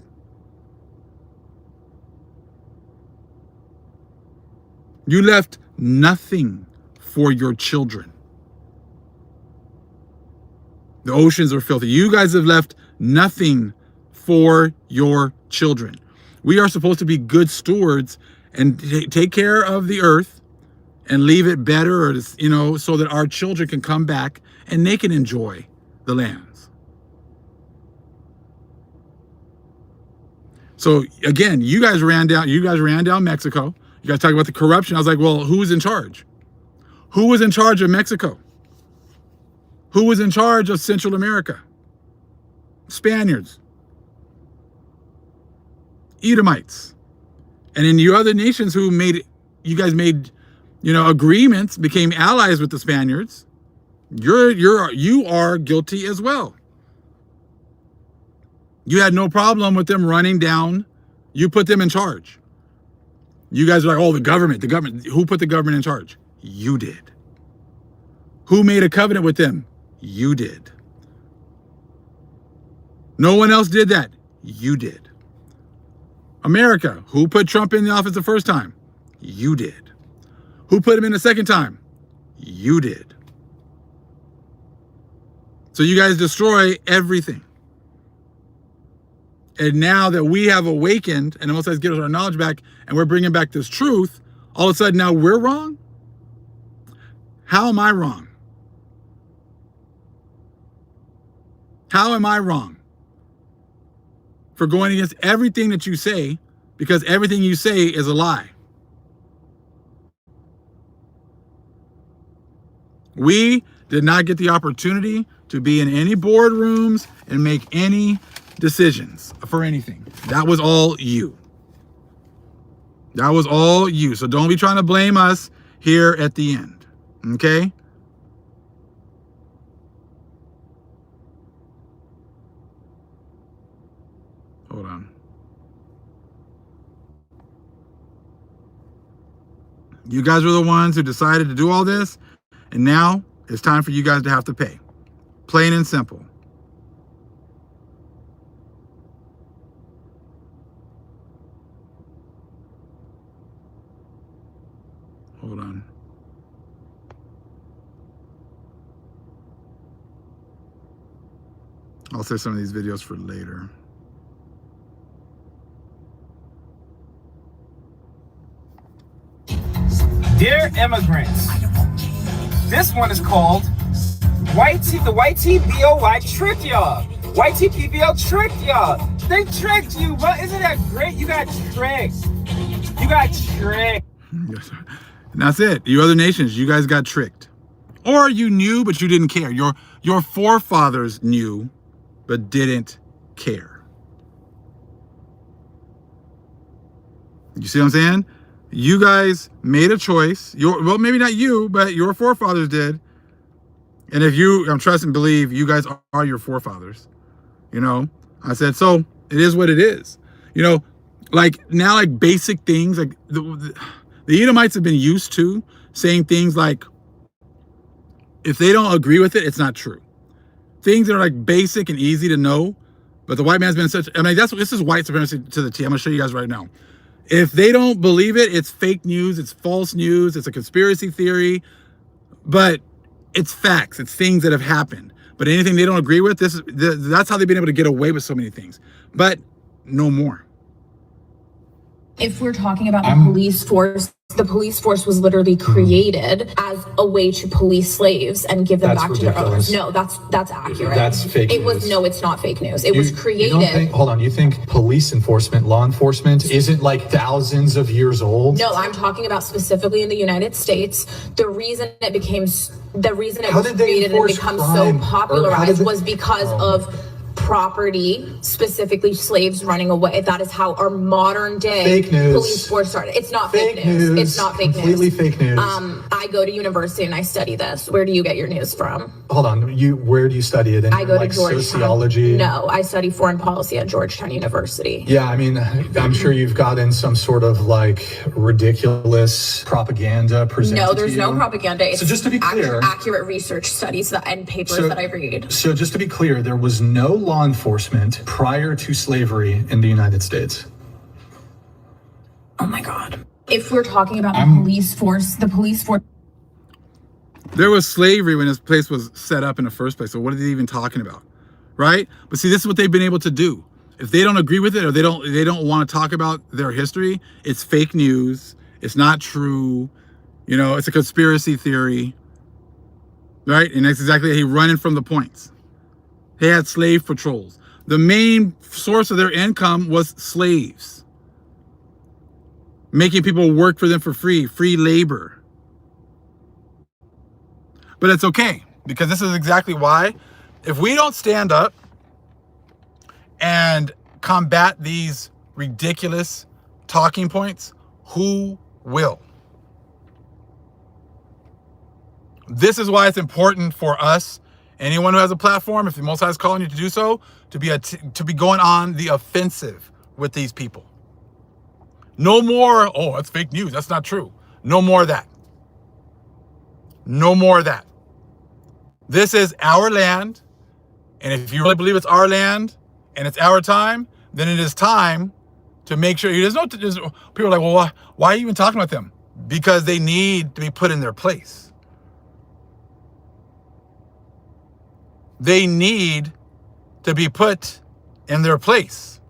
You left nothing for your children. The oceans are filthy. You guys have left nothing for your children. We are supposed to be good stewards and take care of the earth and leave it better, or so that our children can come back and they can enjoy the lands. So again, you guys ran down Mexico. You guys talk about the corruption. I was like, well, who's in charge? Who was in charge of Mexico? Who was in charge of Central America? Spaniards, Edomites. And in you other nations you guys made, agreements, became allies with the Spaniards. You are guilty as well. You had no problem with them running down. You put them in charge. You guys are like, oh, the government. Who put the government in charge? You did. Who made a covenant with them? You did. No one else did that. You did. America, who put Trump in the office the first time? You did. Who put him in the second time? You did. So you guys destroy everything. And now that we have awakened and the Most High gives us our knowledge back and we're bringing back this truth, all of a sudden now we're wrong? How am I wrong? How am I wrong? For going against everything that you say, because everything you say is a lie. We did not get the opportunity to be in any boardrooms and make any decisions for anything. That was all you. That was all you. So don't be trying to blame us here at the end. Okay? Hold on. You guys were the ones who decided to do all this, and now it's time for you guys to have to pay. Plain and simple. Hold on. I'll save some of these videos for later. Dear immigrants, this one is called the YTBOY tricked y'all. YTPBO tricked y'all. They tricked you, bro. Isn't that great? You got tricked. You got tricked. And that's it. You other nations, you guys got tricked. Or you knew, but you didn't care. Your forefathers knew, but didn't care. You see what I'm saying? You guys made a choice. Well, maybe not you, but your forefathers did. And if you, I'm trust and believe, you guys are your forefathers. You know, I said, so it is what it is. You know, like now, like basic things, like the Edomites have been used to saying things like, if they don't agree with it, it's not true. Things that are like basic and easy to know, but the white man's been such, I mean, this is white supremacy to the T. I'm gonna show you guys right now. If they don't believe it, it's fake news, it's false news, it's a conspiracy theory, but it's facts, it's things that have happened. But anything they don't agree with, that's how they've been able to get away with so many things. But no more. If we're talking about the police force was literally created as a way to police slaves and give them back to their owners. No, that's accurate. That's fake news. No, it's not fake news. It was created. Hold on, you think police enforcement, law enforcement isn't like thousands of years old? No, I'm talking about specifically in the United States. The reason it was created and become so popularized was because of property, specifically slaves running away. That is how our modern day police force started. It's not fake news. It's not fake news. Completely fake news. I go to university and I study this. Where do you get your news from? Hold on. Where do you study it? I go to Georgetown. Sociology? No, I study foreign policy at Georgetown University. Yeah, I mean, I'm sure you've gotten some sort of like ridiculous propaganda presented. No, there's no propaganda. It's so just to be clear, accurate research studies and papers that I read. So just to be clear, there was no law enforcement prior to slavery in the United States. Oh my God. If we're talking about the police force. There was slavery when this place was set up in the first place. So what are they even talking about? Right? But see, this is what they've been able to do. If they don't agree with it or they don't want to talk about their history, it's fake news. It's not true. You know, it's a conspiracy theory. Right? And that's exactly, he running from the points. They had slave patrols. The main source of their income was slaves. Making people work for them for free labor. But it's okay, because this is exactly why. If we don't stand up and combat these ridiculous talking points, who will? This is why it's important for us, anyone who has a platform, if the Most High is calling you to do so, to be going on the offensive with these people. No more, oh, that's fake news. That's not true. No more of that. No more of that. This is our land. And if you really believe it's our land and it's our time, then it is time to make sure. People are like, well, why are you even talking about them? Because they need to be put in their place. They need to be put in their place.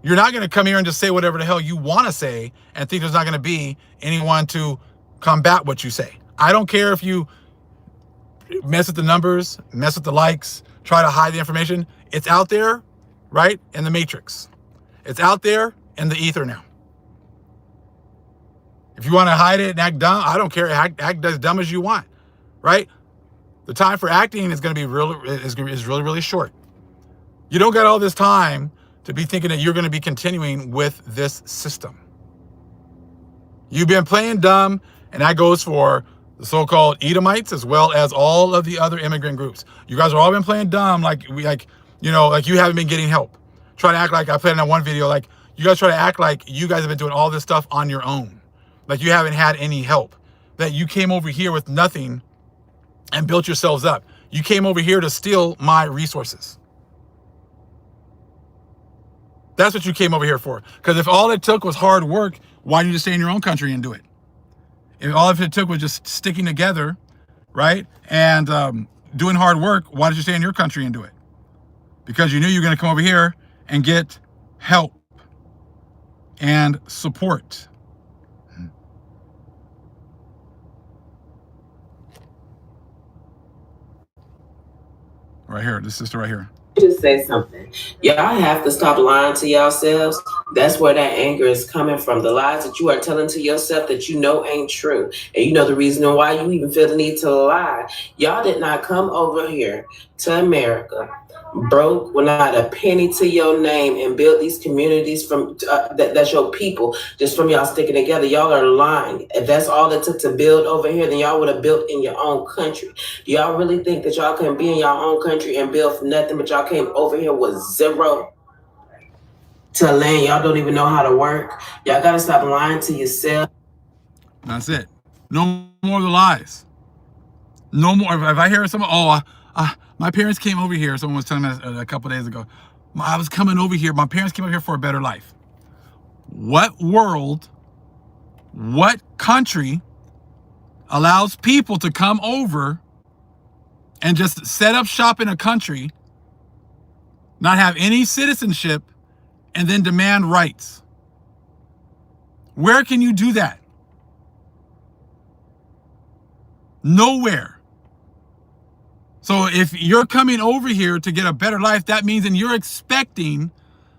You're not going to come here and just say whatever the hell you want to say and think there's not going to be anyone to combat what you say. I don't care if you mess with the numbers, mess with the likes, try to hide the information. It's out there, right? In the matrix. It's out there in the ether now. If you want to hide it and act dumb, I don't care. Act as dumb as you want, right? The time for acting is going to be really, really short. You don't got all this time to be thinking that you're going to be continuing with this system. You've been playing dumb, and that goes for the so-called Edomites as well as all of the other immigrant groups. You guys have all been playing dumb, like you haven't been getting help. Try to act like, I played in that one video, like you guys try to act like you guys have been doing all this stuff on your own. Like you haven't had any help. That you came over here with nothing and built yourselves up. You came over here to steal my resources. That's what you came over here for. Because if all it took was hard work, why didn't you just stay in your own country and do it? If all it took was just sticking together, right, and doing hard work, why did you stay in your country and do it? Because you knew you were going to come over here and get help and support. Right here, this sister right here. Just say something. Y'all have to stop lying to yourselves. That's where that anger is coming from. The lies that you are telling to yourself that you know ain't true. And you know the reason why you even feel the need to lie. Y'all did not come over here to America broke with not a penny to your name and build these communities from that's your people just from y'all sticking together. Y'all are lying. If that's all it took to build over here, then y'all would have built in your own country. Do y'all really think that y'all can be in your own country and build for nothing, but y'all came over here with zero to land y'all don't even know how to work? Y'all gotta stop lying to yourself. That's it. No more of the lies. No more. If I hear someone, my parents came over here. Someone was telling me a couple days ago. I was coming over here. My parents came over here for a better life. What world, what country allows people to come over and just set up shop in a country, not have any citizenship, and then demand rights? Where can you do that? Nowhere. So if you're coming over here to get a better life, that means then you're expecting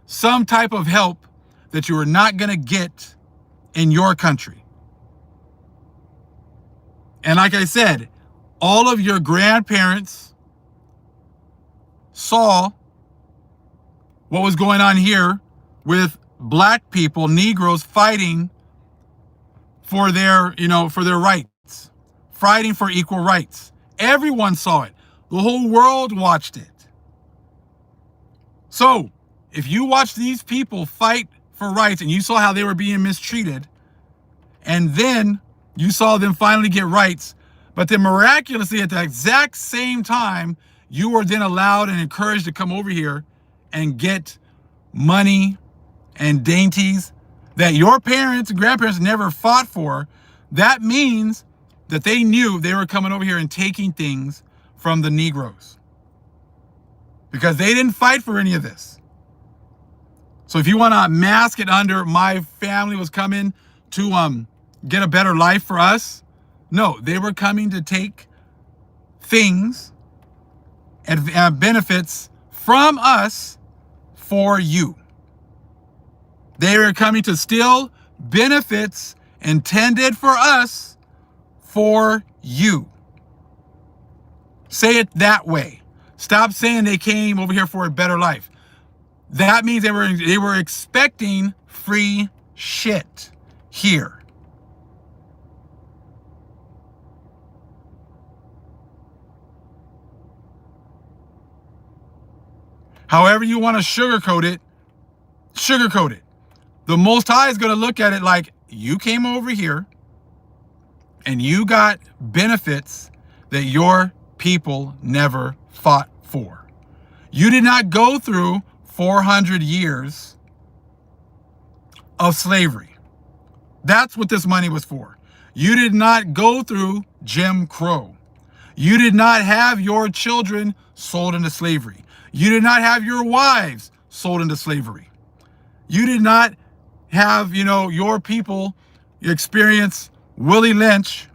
some type of help that you are not going to get in your country. And like I said, all of your grandparents saw what was going on here with black people, Negroes fighting for their, for their rights, fighting for equal rights. Everyone saw it. The whole world watched it. So, if you watch these people fight for rights and you saw how they were being mistreated, and then you saw them finally get rights, but then miraculously at the exact same time, you were then allowed and encouraged to come over here and get money and dainties that your parents and grandparents never fought for, that means that they knew they were coming over here and taking things from the Negroes, because they didn't fight for any of this. So if you want to mask it under my family was coming to get a better life for us, no, they were coming to take things and benefits from us for you. They were coming to steal benefits intended for us for you. Say it that way. Stop saying they came over here for a better life. That means they were expecting free shit here. However you want to sugarcoat it, sugarcoat it. The Most High is going to look at it like, you came over here and you got benefits that your people never fought for. You did not go through 400 years of slavery. That's what this money was for. You did not go through Jim Crow. You did not have your children sold into slavery. You did not have your wives sold into slavery. You did not have, your people experience Willie Lynch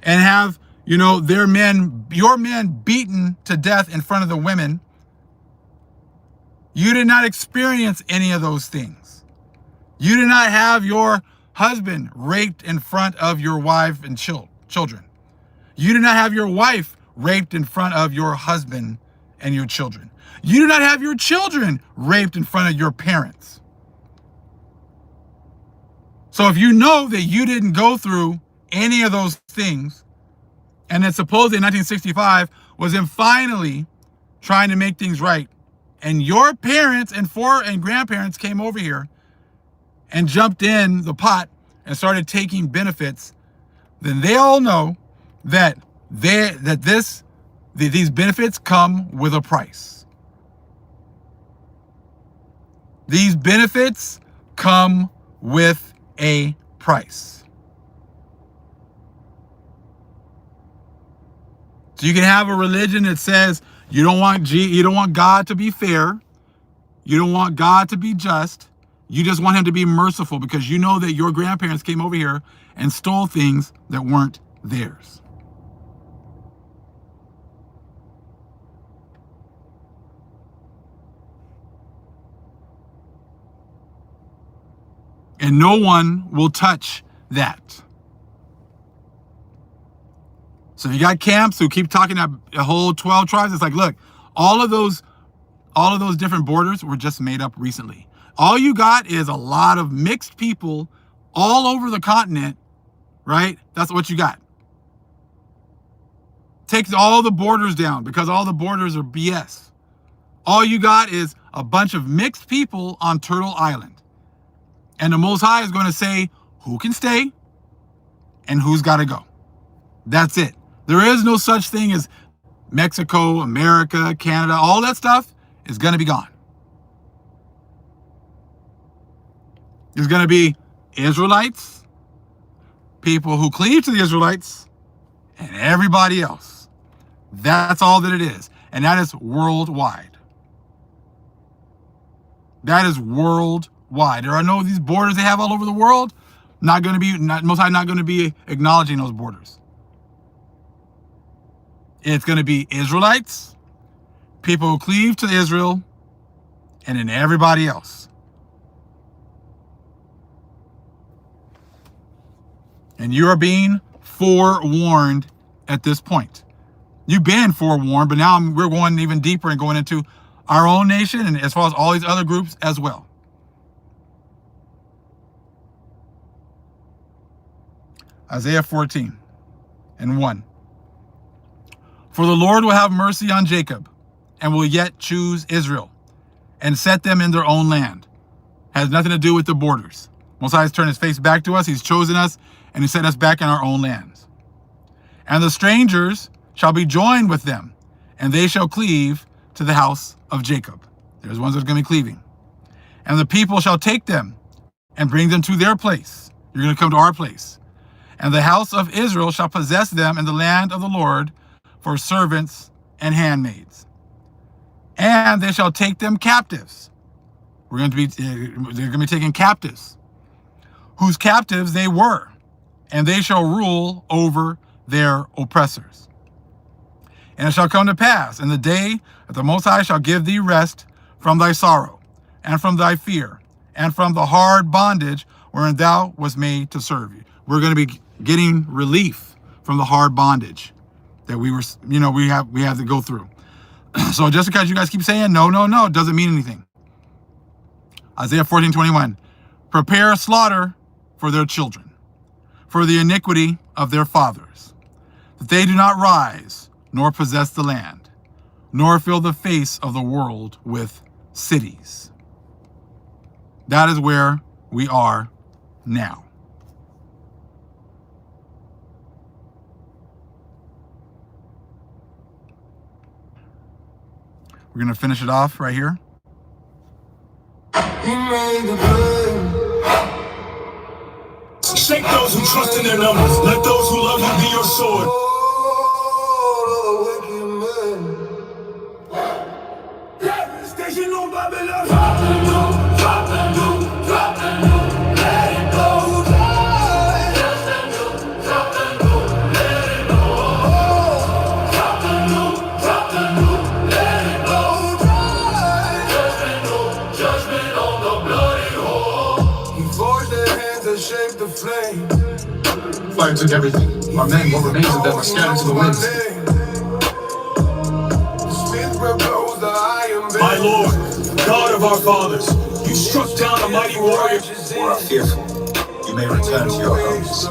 and have, your men beaten to death in front of the women. You did not experience any of those things. You did not have your husband raped in front of your wife and children. You did not have your wife raped in front of your husband and your children. You do not have your children raped in front of your parents. So if you know that you didn't go through any of those things, and then supposedly in 1965 was in finally trying to make things right, and your parents and grandparents came over here and jumped in the pot and started taking benefits, then they all know that these benefits come with a price. These benefits come with a price. So you can have a religion that says you don't want God to be fair, you don't want God to be just, you just want him to be merciful because you know that your grandparents came over here and stole things that weren't theirs. And no one will touch that. So you got camps who keep talking about a whole 12 tribes. It's like, look, all of those different borders were just made up recently. All you got is a lot of mixed people all over the continent, right? That's what you got. Take all the borders down because all the borders are BS. All you got is a bunch of mixed people on Turtle Island. And the Most High is going to say who can stay and who's got to go. That's it. There is no such thing as Mexico, America, Canada. All that stuff is going to be gone. There's going to be Israelites, people who cleave to the Israelites, and everybody else. That's all that it is. And that is worldwide. That is worldwide. There are no these borders they have all over the world. Most High not going to be acknowledging those borders. It's going to be Israelites, people who cleave to Israel, and then everybody else. And you are being forewarned at this point. You've been forewarned, but now we're going even deeper and going into our own nation and as far as all these other groups as well. Isaiah 14:1. For the Lord will have mercy on Jacob and will yet choose Israel and set them in their own land. Has nothing to do with the borders. Most High has turned his face back to us. He's chosen us and he set us back in our own lands. And the strangers shall be joined with them and they shall cleave to the house of Jacob. There's ones that are going to be cleaving. And the people shall take them and bring them to their place. You're going to come to our place. And the house of Israel shall possess them in the land of the Lord for servants and handmaids. And they shall take them captives. They're going to be taken captives, whose captives they were, and they shall rule over their oppressors. And it shall come to pass in the day that the Most High shall give thee rest from thy sorrow, and from thy fear, and from the hard bondage wherein thou wast made to serve you. We're going to be getting relief from the hard bondage that we have to go through. So just because you guys keep saying no, it doesn't mean anything. Isaiah 14:21. Prepare slaughter for their children, for the iniquity of their fathers, that they do not rise nor possess the land, nor fill the face of the world with cities. That is where we are now. We're going to finish it off right here. He made the blood. Shake those who trust in their numbers. Let those who love you be your sword. Station on Babylon. Drop and do, drop and do, drop and do. Let it go. Just and do, drop and do. Let it go. Drop and do, drop and do. Let it go. Just and do, judgment on the bloody whore. He forged their hands and shaped the flame. Fire took everything. Our men, what remains of them, are scattered to the winds. My Lord, God of our fathers, you struck down a mighty warrior. Who are fearful, you may return to your homes.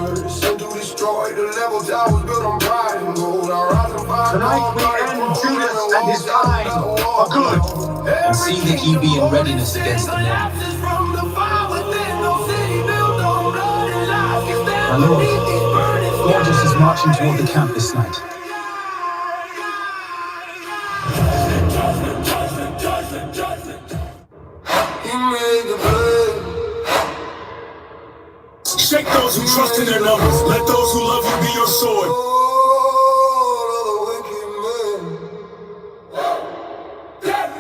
Tonight we end Judas and his kind for good, And see that ye be in readiness against the man. my lord. Gorgeous is marching toward the camp this night. Shake those who trust in their numbers. Let those who love you be your sword.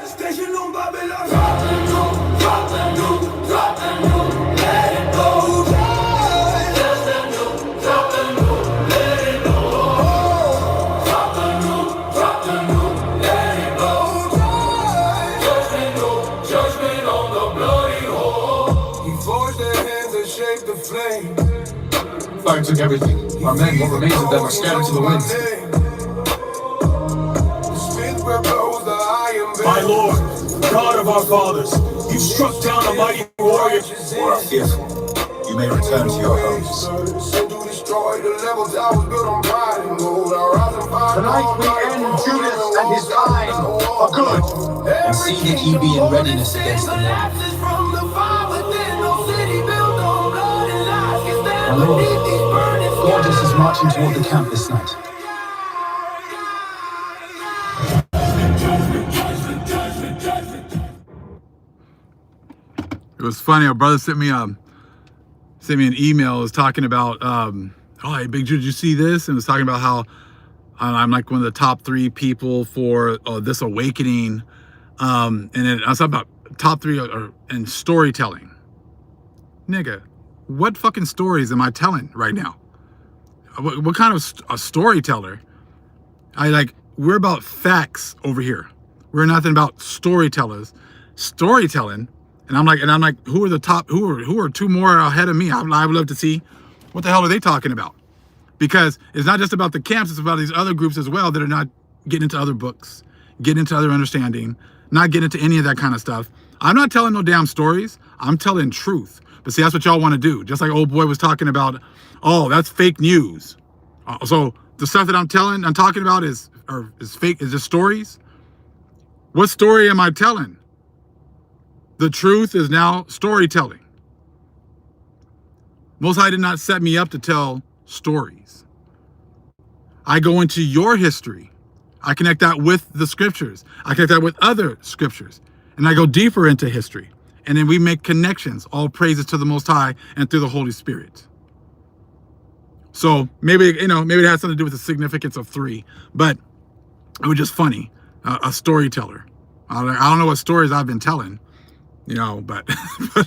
Station on Babylon. Drop and do, drop and do, drop and do. Let it go. Just and do, drop and do. Let it go. Drop and do, drop and do. Let it go. Judgment do, judgment on the bloody whore. He forged their hands and shaped the flame. Fire took everything. Our men, what remains of them, are scattered to the winds. My Lord, God of our fathers, you struck down a mighty warrior. Who are fearful, you may return to your homes. Tonight we end Judas and his kind for good, And see that ye be in readiness against the man. my lord. Gorgeous is marching toward the camp this night. It was funny. A brother sent me an email. It was talking about, oh, hey, Big Jude, did you see this? And it was talking about how I'm like one of the top 3 people for this awakening. And then I was talking about top 3 in storytelling. Nigga, what fucking stories am I telling right now? What kind of a storyteller? We're about facts over here. We're nothing about storytellers. Storytelling. And I'm like, who are the top? Who are 2 more ahead of me? I would love to see what the hell are they talking about? Because it's not just about the camps; it's about these other groups as well that are not getting into other books, getting into other understanding, not getting into any of that kind of stuff. I'm not telling no damn stories. I'm telling truth. But see, that's what y'all want to do. Just like old boy was talking about. Oh, that's fake news. So the stuff that I'm talking about is fake. Is just stories. What story am I telling? The truth is now storytelling. Most High did not set me up to tell stories. I go into your history. I connect that with the scriptures. I connect that with other scriptures. And I go deeper into history. And then we make connections. All praises to the Most High and through the Holy Spirit. So maybe it has something to do with the significance of 3. But it was just funny. A storyteller. I don't know what stories I've been telling. But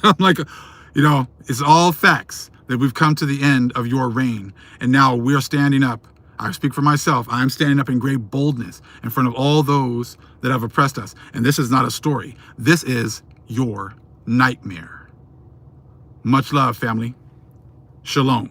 I'm like, it's all facts that we've come to the end of your reign. And now we're standing up. I speak for myself. I'm standing up in great boldness in front of all those that have oppressed us. And this is not a story. This is your nightmare. Much love, family. Shalom.